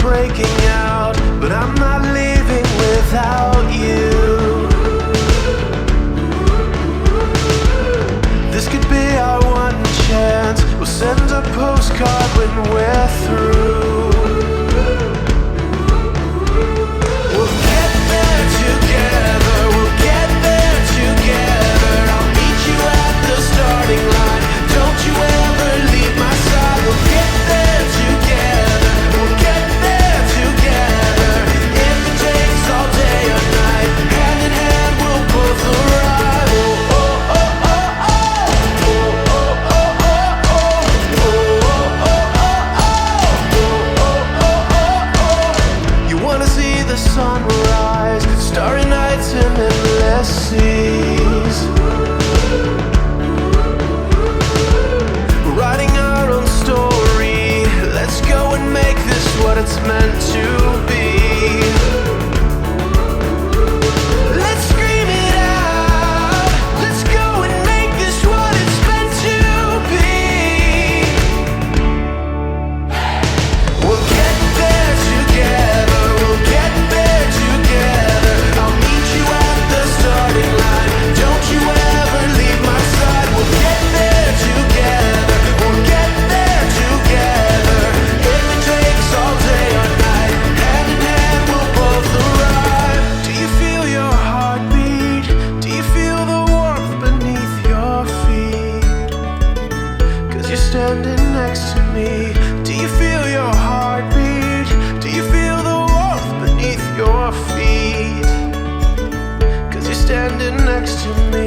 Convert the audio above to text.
breaking out, but I'm not leaving without you. This could be our one chance. We'll send a postcard when we're through. We'll get there together, we'll get there together. I'll meet you at the starting line. Don't you ever leave my side. We'll get there together, we'll get there together. If it takes all day or night, hand in hand we'll both arrive. Oh, oh, oh, oh, oh. Oh, oh, oh, oh, oh. Oh, oh, oh, oh, oh. Oh, oh, oh, oh. You wanna see the sunrise, starry nights and endless seas. We're writing our own story. Let's go and make this what it's meant to be. Let's scream it out. Let's go and make this what it's meant to be. We'll get there together, we'll get there together. I'll meet you at the starting line. Don't you ever leave my side. We'll get there together, we'll get there together. If it takes all day or night, hand in hand we'll both arrive. Do you feel your heartbeat? Do you feel the warmth beneath your feet? 'Cause you're standing next to me. Do you feel your heartbeat? Do you feel the warmth beneath your feet? 'Cause you're standing next to me.